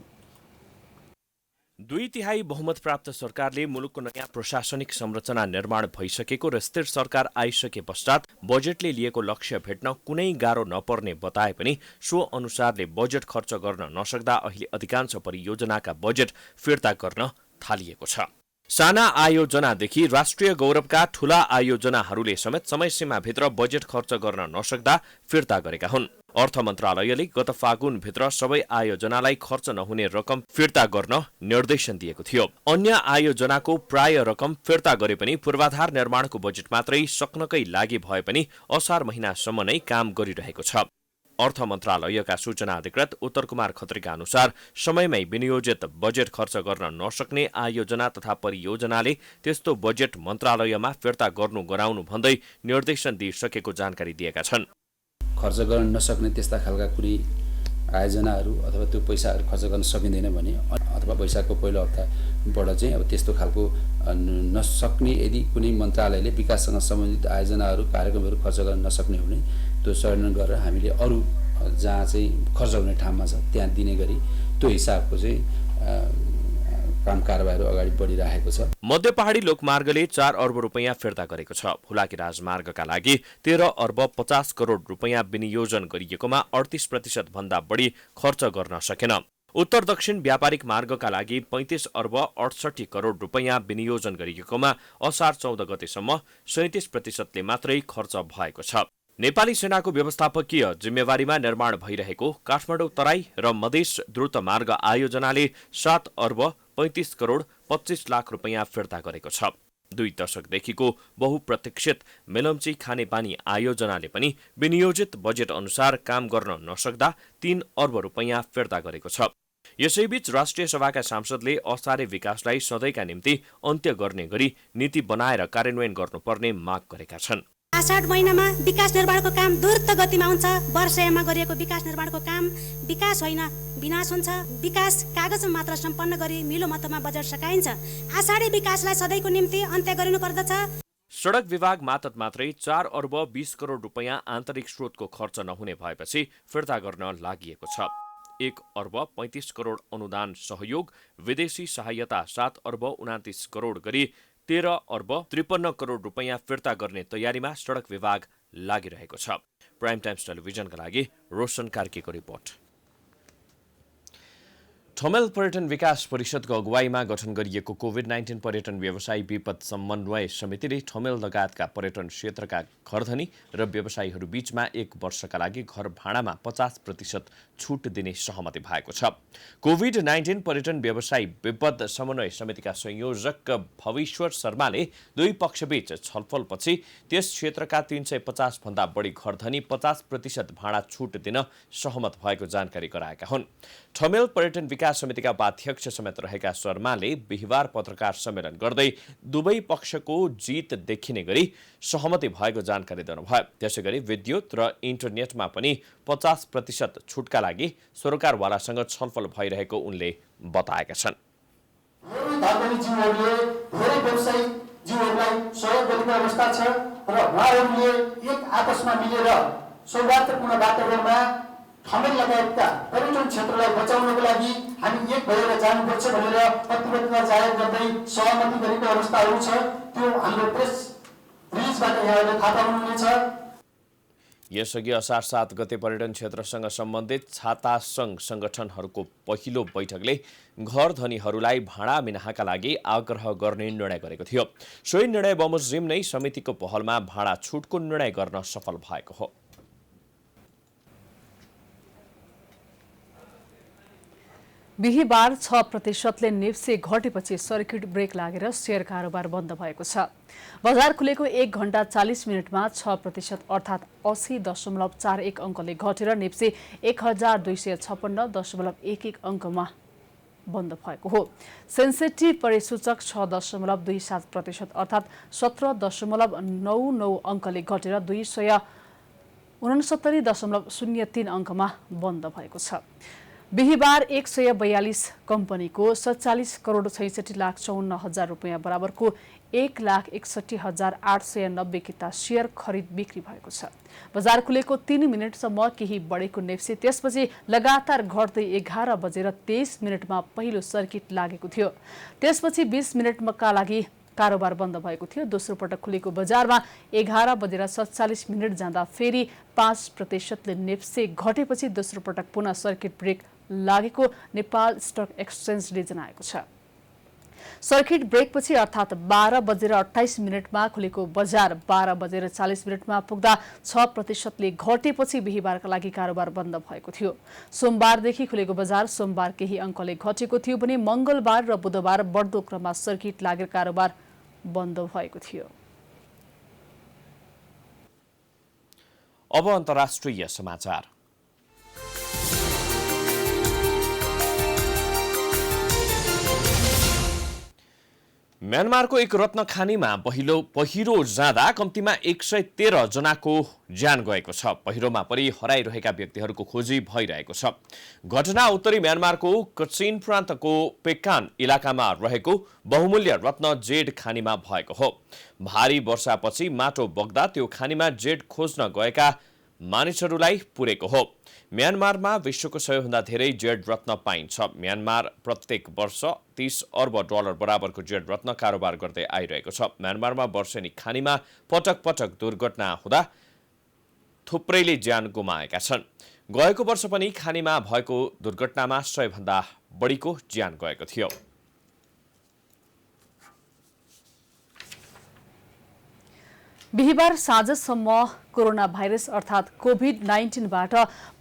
2/3 बहुमत प्राप्त सरकारले मुलुकको नयाँ प्रशासनिक संरचना निर्माण भइसकेको र स्थिर सरकार आइसके पश्चात बजेटले लिएको लक्ष्य भेट्न कुनै गाह्रो नपर्ने बताए पनि सो अनुसारले बजेट खर्च गर्न नसक्दा अहिले अधिकांश परियोजनाका बजेट फिर्ता गर्न थालिएको छ। साना आयोजनादेखि राष्ट्रिय गौरवका ठूला आयोजनाहरूले समेत समयसीमाभित्र बजेट खर्च गर्न नसक्दा फिर्ता गरेका हुन्। अर्थ मन्त्रालयले गत फागुनभित्र सबै आयोजनालाई खर्च नहुने रकम फिर्ता गर्न निर्देशन दिएको थियो। अन्य आयोजनाको प्राय रकम फिर्ता गरे पनि पूर्वाधार निर्माणको बजेट मात्रै सक्नकै लागि भए पनि असार महिनासम्म नै काम गरिरहेको छ। अर्थ मन्त्रालयका सूचना अधिकृत उत्तर कुमार खत्रीका अनुसार समयमै विनियोजित बजेट खर्च गर्न नसक्ने आयोजना तथा परियोजनाले त्यस्तो बजेट मन्त्रालयमा फिर्ता गर्नु गराउनु भन्दै निर्देशन दिइसकेको जानकारी दिएका छन्।
खर्च गर्न नसक्ने त्यस्ता खालका कुनै आयोजनाहरू अथवा त्यो पैसाहरू खर्च गर्न सकिँदैन भने अथवा वैशाखको पहिलो हप्ताबाट चाहिँ अब त्यस्तो खालको नसक्ने यदि कुनै मन्त्रालयले विकाससँग सम्बन्धित आयोजनाहरू कार्यक्रमहरू खर्च गर्न नसक्ने हो भने त्यो चयन गरेर हामीले अरू जहाँ चाहिँ खर्च हुने ठाउँमा छ त्यहाँ दिने गरी त्यो हिसाबको चाहिँ काम कारबाहीहरू अगाडि बढिरहेको छ।
मध्य पहाडी लोकमार्गले 4 अर्ब रुपैयाँ फिर्ता गरेको छ। हुलाकी राजमार्गका लागि 13 अर्ब 50 करोड रुपैयाँ विनियोजन गरिएकोमा 38% भन्दा बढी खर्च गर्न सकेन। उत्तर दक्षिण व्यापारिक मार्गका लागि 35 अर्ब 68 करोड रुपैयाँ विनियोजन गरिएकोमा असार 14 गतेसम्म 37% मात्रै खर्च भएको छ। नेपाली सेनाको व्यवस्थापकीय जिम्मेवारीमा निर्माण भइरहेको काठमाडौँ तराई र मधेस द्रुत मार्ग आयोजनाले 7 अर्ब 35 करोड 25 लाख रुपैयाँ फिर्ता गरेको छ। 2 दशकदेखिको बहुप्रतीक्षित मेलम्ची खानेपानी आयोजनाले पनि विनियोजित बजेट अनुसार काम गर्न नसक्दा 3 अर्ब रुपैयाँ फिर्ता गरेको छ। यसैबीच राष्ट्रिय सभाका सांसदले असारे विकासलाई सधैँका निम्ति अन्त्य गर्ने गरी नीति बनाएर कार्यान्वयन गर्नुपर्ने माग गरेका छन्।
आषाढ महिनामा विकास निर्माणको काम द्रुत गतिमा हुन्छ। वर्षमा गरिएको विकास निर्माणको काम विकास होइन विनाश हुन्छ। विकास कागजमा मात्र सम्पन्न गरी मिलो मतमा बजेट सकाइन्छ। आषाढी विकासलाई सधैँको निम्ति अन्त्य गरिनु पर्दछ।
सडक विभाग मात्रै 4 अर्ब 20 करोड रुपैयाँ आन्तरिक स्रोतको खर्च नहुने भएपछि फिर्ता गर्न लागि छ। 1 अर्ब 35 करोड अनुदान सहयोग, विदेशी सहायता 7 अर्ब 29 करोड गरी 13 अर्ब 53 करोड रुपैयाँ फिर्ता गर्ने तयारीमा सडक विभाग लागिरहेको छ। प्राइम टाइम्स टेलिभिजनका लागि रोशन कार्कीको रिपोर्ट। ठमेल पर्यटन विकास परिषदको अगुवाईमा गठन गरिएको कोभिड-19 पर्यटन व्यवसायी विपद समन्वय समितिले ठमेल लगायतका पर्यटन क्षेत्रका घरधनी र व्यवसायीहरू बीचमा 1 वर्षका लागि घर भाडामा 50% छुट दिने सहमति भएको छ। कोभिड-19 पर्यटन व्यवसायी विपद समन्वय समितिका संयोजक भविश्वर शर्माले दुई पक्षबीच छलफलपछि त्यस क्षेत्रका 350 भन्दा बढी घरधनी 50% भाडा छुट दिन सहमत भएको जानकारी गराएका हुन्। ठमेल पर्यटन विकास समितिका उपाध्यक्ष समेत रहेका शर्माले बिहिबार पत्रकार सम्मेलन गर्दै दुवै पक्षको जित देखिने गरी सहमति भएको जानकारी दिनुभयो। त्यसैगरी विद्युत र इन्टरनेटमा पनि 50% छुटका लागि सरकारवालासँग छलफल भइरहेको उनले बताएका छन्।
धेरै व्यवसायी जीवहरूलाई सहयोग गरेको अवस्था छ र उहाँहरूले एक आपसमा मिलेर सौहार्दपूर्ण वातावरणमा ठमेल लगायतका पर्यटन क्षेत्रलाई बचाउनको लागि हामी एक भएर जानुपर्छ भनेर प्रतिबद्धता जाहेर गर्दै सहमति गरेको अवस्थाहरू छ। त्यो हाम्रो प्रेस रिलिजबाट यहाँहरूले थाहा पाउनुहुनेछ।
यसअघि असार 7 गते पर्यटन क्षेत्रसँग सम्बन्धित छाता संघ संगठनहरूको पहिलो बैठकले घरधनीहरूलाई भाडा मिनाहाका लागि आग्रह गर्ने निर्णय गरेको थियो। सोही निर्णय बमोजिम नै समितिको पहलमा भाडा छुटको निर्णय गर्न सफल भएको हो।
बिहिबार 6% नेप्से घटेपछि सर्किट ब्रेक लागेर शेयर कारोबार बन्द भएको छ। बजार खुलेको 1 घण्टा 40 मिनटमा 6% अर्थात् 80.41 अङ्कले घटेर नेप्से 1256.11 अङ्कमा बन्द भएको हो। सेन्सेटिभ परिसूचक 6.27% अर्थात् 17.99 अङ्कले घटेर 269.03 अङ्कमा बन्द भएको छ। बिहिबार 142 कम्पनीको 47 करोड 66 लाख 54 हजार रुपैयाँ बराबरको 1,61,890 किता शेयर खरिद बिक्री भएको छ। बजार खुलेको 3 मिनटसम्म केही बढेको नेप्से त्यसपछि लगातार घट्दै 11 बजेर 23 मिनटमा पहिलो सर्किट लागेको थियो। त्यसपछि 20 मिनटका लागि कारोबार बन्द भएको थियो। दोस्रो पटक खुलेको बजारमा 11 बजेर 47 मिनट जाँदा फेरि 5% नेप्से घटेपछि दोस्रो पटक पुनः सर्किट ब्रेक लागेको नेपाल स्टक एक्सचेन्जले जनाएको छ। सर्किट ब्रेकपछि अर्थात् 12 बजेर 28 मिनटमा खुलेको बजार 12 बजेर 40 मिनटमा पुग्दा 6% घटेपछि बिहिबारका लागि कारोबार बन्द भएको थियो। सोमबारदेखि खुलेको बजार सोमबार केही अङ्कले घटेको थियो भने मंगलबार र बुधबार बढ्दो क्रममा सर्किट लागेर कारोबार बन्द भएको थियो।
अब अन्तर्राष्ट्रिय समाचार। म्यानमारको एक रत्न खानीमा पहिरो जाँदा कम्तीमा 113 जनाको ज्यान गएको छ। पहिरोमा परि हराइरहेका व्यक्तिहरूको खोजी भइरहेको छ। घटना उत्तरी म्यानमारको कचिन प्रान्तको पेकान इलाकामा रहेको बहुमूल्य रत्न जेड खानीमा भएको हो। भारी वर्षापछि माटो बग्दा त्यो खानीमा जेड खोज्न गएका मानिसहरूलाई पुरेको हो। म्यानमारमा विश्वको सबैभन्दा धेरै जेड रत्न पाइन्छ। म्यानमार प्रत्येक वर्ष 30 अर्ब डलर बराबरको जेड रत्न कारोबार गर्दै आइरहेको छ। म्यानमारमा वर्षेनी खानीमा पटक पटक दुर्घटना हुँदा थुप्रैले ज्यान गुमाएका छन्। गएको वर्ष पनि खानीमा भएको दुर्घटनामा 100 भन्दा बढीको ज्यान गएको थियो।
बिहिबार साँझसम्म कोरोना भाइरस अर्थात् कोभिड-19बाट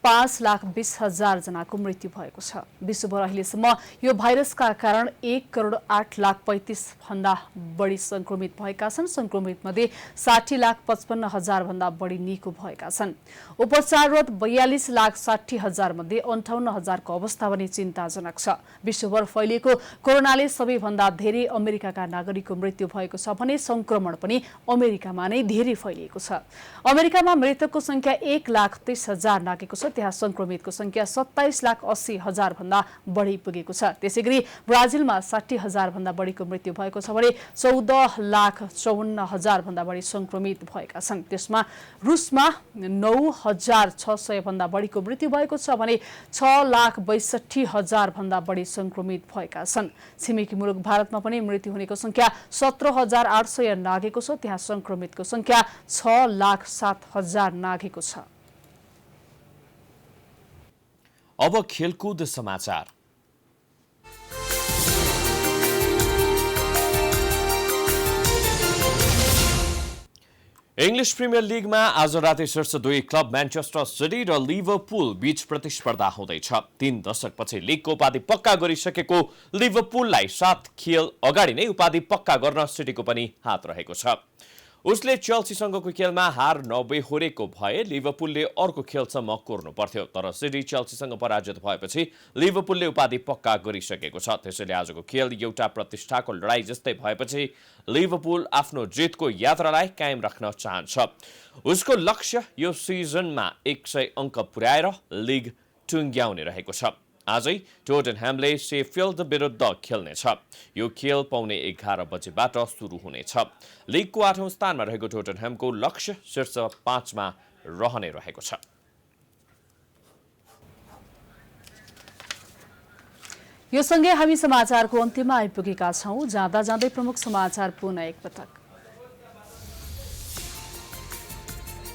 5,20,000 जनाको मृत्यु भएको छ। विश्वभर अहिलेसम्म यो भाइरसका कारण 1,08,35,000 भन्दा बढी संक्रमित भएका छन्। संक्रमित मध्ये 60,55,000 भन्दा बढी निको भएका छन्। उपचाररत 42,60,000 मध्ये 58,000 को अवस्था पनि चिन्ताजनक छ। विश्वभर फैलिएको कोरोनाले सबैभन्दा धेरै अमेरिकाका नागरिकको मृत्यु भएको छ भने संक्रमण पनि अमेरिकामा नै धेरै फैलिएको छ। अमेरिकामा मृतकको संख्या 1,30,000 नागेको छ। त्यहाँ संक्रमितको संख्या 27,80,000 भन्दा बढी पुगेको छ। त्यसैगरी ब्राजिलमा 60,000 भन्दा बढीको मृत्यु भएको छ भने 14,54,000 भन्दा बढी संक्रमित भएका छन्। त्यसमा रुसमा 9,600 भन्दा बढीको मृत्यु भएको छ भने 6,62,000 भन्दा बढी संक्रमित भएका छन्। छिमेकी मुलुक भारतमा पनि मृत्यु हुनेको संख्या 17,800 नागेको छ। त्यहाँ संक्रमितको संख्या 6,07,000 नागेको छ।
अब खेलकुद समाचार। इंग्लिश प्रिमियर लीगमा आज राति शीर्ष 2 क्लब मैनचेस्टर सिटी र लिभरपुल बीच प्रतिस्पर्धा हुँदैछ। 3 दशकपछि लीगको उपाधि पक्का गरिसकेको लिभरपुललाई 7 खेल अगाडि नै उपाधि पक्का गर्न सिटीको पनि हात रहेको छ। उसले चेल्सीसँगको खेलमा हार नबेहोरेको भए लिभरपुलले अर्को खेलसम्म कोर्नु पर्थ्यो। तर सिटी चेल्सीसँग पराजित भएपछि लिभरपुलले उपाधि पक्का गरिसकेको छ। त्यसैले आजको खेल एउटा प्रतिष्ठाको लडाई जस्तै भएपछि लिभरपुल आफ्नो जितको यात्रालाई कायम राख्न चाहन्छ। उसको लक्ष्य यो सिजनमा 100 अङ्क पुर्याएर लिग टुङ्ग्याउने रहेको छ। आजै टोटनह्यामले शेफिल्ड विरुद्ध खेल्नेछ। यो खेल पौने 11 बजेबाट सुरु हुनेछ। लिगको 8औं स्थानमा रहेको टोटनह्यामको लक्ष्य शीर्ष 5 मा रहने रहेको छ।
यो सँगै हामी समाचारको अन्त्यमा आइपुगेका छौं। जाँदा जाँदै प्रमुख समाचार पुनः एकपटक।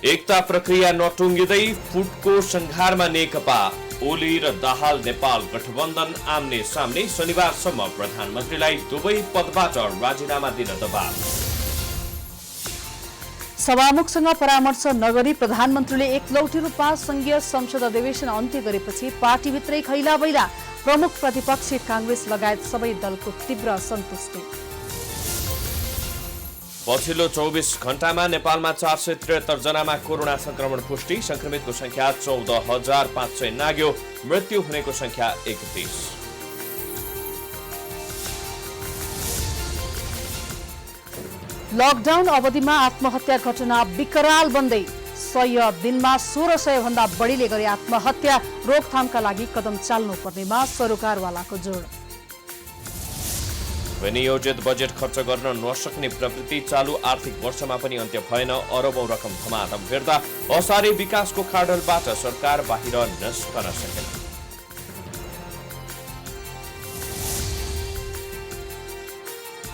एकता प्रक्रिया नटुङ्गिँदै फुटको संघारमा नेकपा ओली र दाहाल नेपाल गठबन्धन आम्ने सामने। शनिबारसम्म प्रधानमन्त्रीलाई दुवै पदबाट राजीनामा दिन दबाव।
सभामुखसँग परामर्श नगरी प्रधानमन्त्रीले एकलौटी रूपमा संघीय संसद अधिवेशन अन्त्य गरेपछि पार्टीभित्रै खैलाबैला। प्रमुख प्रतिपक्षी कांग्रेस लगायत सबै दलको तीव्र असन्तुष्टि।
पछिल्लो 24 घण्टामा नेपालमा 473 जनामा कोरोना संक्रमण पुष्टि। संक्रमितको संख्या 14,500 नाग्यो। मृत्यु हुनेको संख्या 31।
लकडाउन अवधिमा आत्महत्या घटना विकराल बन्दै 100 दिनमा 1600 भन्दा बढीले गरे आत्महत्या। रोकथामका लागि कदम चाल्नुपर्नेमा सरकारवालाको जोड।
विनियोजित बजेट खर्च गर्न नसक्ने प्रवृत्ति चालू आर्थिक वर्षमा पनि अन्त्य भएन। अरबौं रकम धमाधम फिर्ता। असारे विकासको खाडलबाट सरकार बाहिर निस्कन सकेन।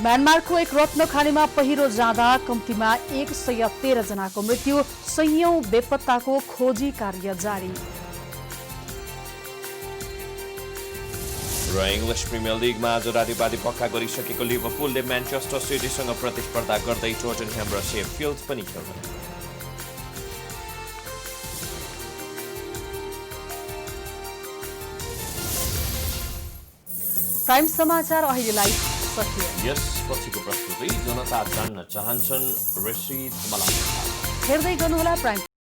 म्यानमारको एक रत्न खानीमा पहिरो जाँदा कम्तीमा 113 जनाको मृत्यु। सयौं बेपत्ताको खोजी कार्य जारी।
र इंग्लिश प्रिमियर लीगमा आज राति उपाधि पक्का गरिसकेको लिभरपुलले म्यानचेस्टर सिटीसँग प्रतिस्पर्धा गर्दै टोटनह्याम र शेफिल्ड पनि खेल्छ।
प्राइम समाचार अहिलेलाई सकियो।
यसपछिको प्रस्तुति जनता जान्न चाहन्छन् ऋषि धमला।
हेर्दै गर्नुहोला प्राइम।